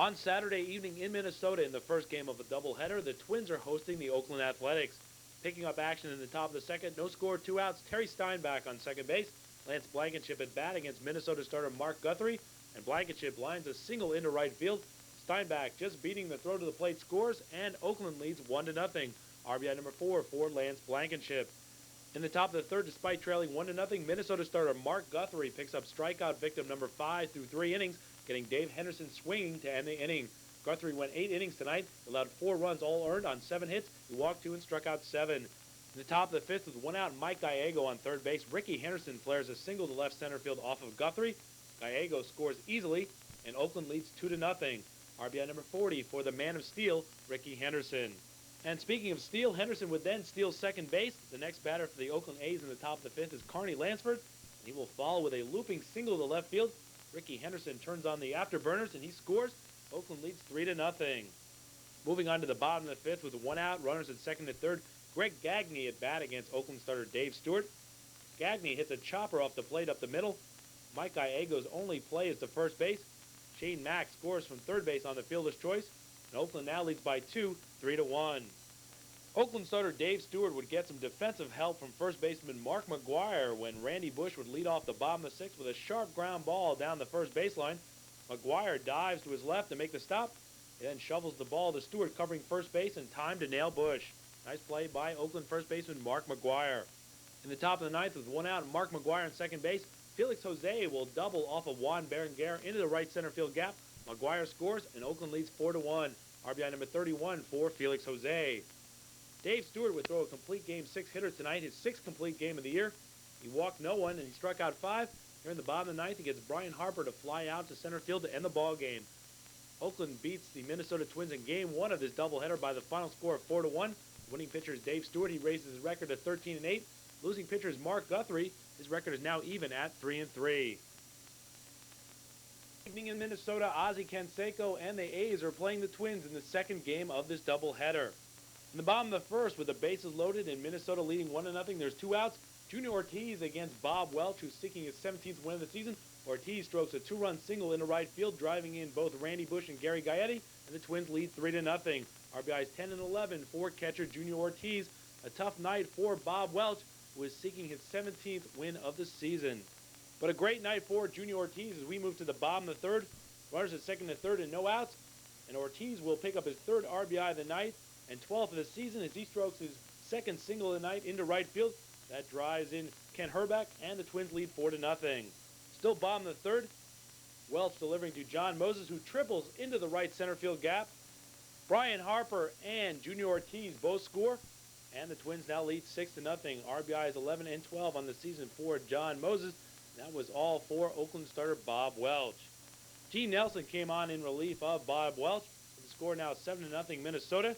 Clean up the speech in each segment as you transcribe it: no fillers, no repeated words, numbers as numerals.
On Saturday evening in Minnesota in the first game of a doubleheader, the Twins are hosting the Oakland Athletics. Picking up action in the top of the second, no score, 2 outs, Terry Steinbach on second base. Lance Blankenship at bat against Minnesota starter Mark Guthrie, and Blankenship lines a single into right field. Steinbach just beating the throw to the plate scores, and Oakland leads 1-0. RBI number 4 for Lance Blankenship. In the top of the third, despite trailing 1-0, Minnesota starter Mark Guthrie picks up strikeout victim number 5 through 3 innings, getting Dave Henderson swinging to end the inning. Guthrie went 8 innings tonight, allowed 4 runs all earned on 7 hits. He walked 2 and struck out 7. In the top of the fifth, with 1 out, Mike Gallego on third base, Rickey Henderson flares a single to left center field off of Guthrie. Gallego scores easily, and Oakland leads 2-0. RBI number 40 for the man of steel, Rickey Henderson. And speaking of steal, Henderson would then steal second base. The next batter for the Oakland A's in the top of the fifth is Carney Lansford, and he will follow with a looping single to left field. Rickey Henderson turns on the afterburners, and he scores. Oakland leads 3-0. Moving on to the bottom of the fifth with 1 out, runners at second and third. Greg Gagne at bat against Oakland starter Dave Stewart. Gagne hits a chopper off the plate up the middle. Mike Gallego's only play is to first base. Shane Mack scores from third base on the fielder's choice, and Oakland now leads by 2, 3-1. Oakland starter Dave Stewart would get some defensive help from first baseman Mark McGwire when Randy Bush would lead off the bottom of the sixth with a sharp ground ball down the first baseline. McGwire dives to his left to make the stop. He then shovels the ball to Stewart covering first base in time to nail Bush. Nice play by Oakland first baseman Mark McGwire. In the top of the ninth with 1 out, Mark McGwire on second base. Felix Jose will double off of Juan Berenguer into the right center field gap. McGwire scores, and Oakland leads 4-1. RBI number 31 for Felix Jose. Dave Stewart would throw a complete game 6-hitter tonight, his 6th complete game of the year. He walked no one, and he struck out 5. Here in the bottom of the ninth, he gets Brian Harper to fly out to center field to end the ball game. Oakland beats the Minnesota Twins in Game 1 of this doubleheader by the final score of 4-1. Winning pitcher is Dave Stewart. He raises his record to 13-8. Losing pitcher is Mark Guthrie. His record is now even at 3-3. Evening in Minnesota, Ozzie Canseco and the A's are playing the Twins in the second game of this doubleheader. In the bottom of the first, with the bases loaded and Minnesota leading 1-0, there's 2 outs. Junior Ortiz against Bob Welch, who's seeking his 17th win of the season. Ortiz strokes a 2-run single into right field, driving in both Randy Bush and Gary Gaetti, and the Twins lead 3-0. RBIs 10 and 11 for catcher Junior Ortiz. A tough night for Bob Welch, who is seeking his 17th win of the season. But a great night for Junior Ortiz as we move to the bottom of the third. Runners at second and third and no outs. And Ortiz will pick up his 3rd RBI of the night and 12th of the season as he strokes his 2nd single of the night into right field. That drives in Ken Herbeck, and the Twins lead 4-0. Still bottom of the third. Welch delivering to John Moses, who triples into the right center field gap. Brian Harper and Junior Ortiz both score, and the Twins now lead 6-0. RBIs 11 and 12 on the season for John Moses. That was all for Oakland starter Bob Welch. Gene Nelson came on in relief of Bob Welch. With the score now 7-0 Minnesota.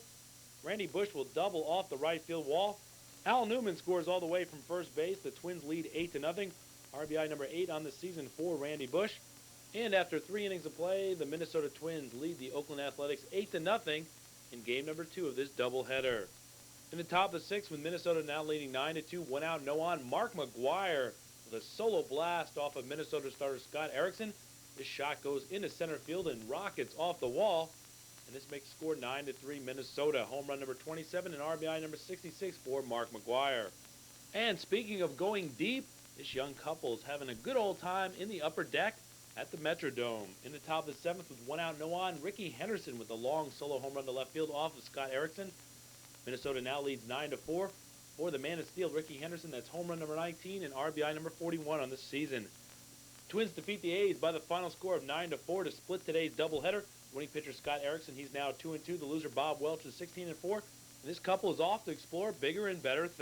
Randy Bush will double off the right field wall. Al Newman scores all the way from first base. The Twins lead 8-0. RBI number 8 on the season for Randy Bush. And after 3 innings of play, the Minnesota Twins lead the Oakland Athletics 8-0 in game number 2 of this doubleheader. In the top of the 6th, with Minnesota now leading 9-2, 1 out, no on, Mark McGwire with a solo blast off of Minnesota starter Scott Erickson. This shot goes into center field and rockets off the wall. And this makes the score 9-3 Minnesota. Home run number 27 and RBI number 66 for Mark McGwire. And speaking of going deep, this young couple is having a good old time in the upper deck at the Metrodome. In the top of the 7th with 1 out, no on, Rickey Henderson with a long solo home run to left field off of Scott Erickson. Minnesota now leads 9-4. For the man of steel, Rickey Henderson, that's home run number 19 and RBI number 41 on the season. Twins defeat the A's by the final score of 9-4 to split today's doubleheader. Winning pitcher Scott Erickson, he's now 2-2. The loser Bob Welch is 16-4. And this couple is off to explore bigger and better things.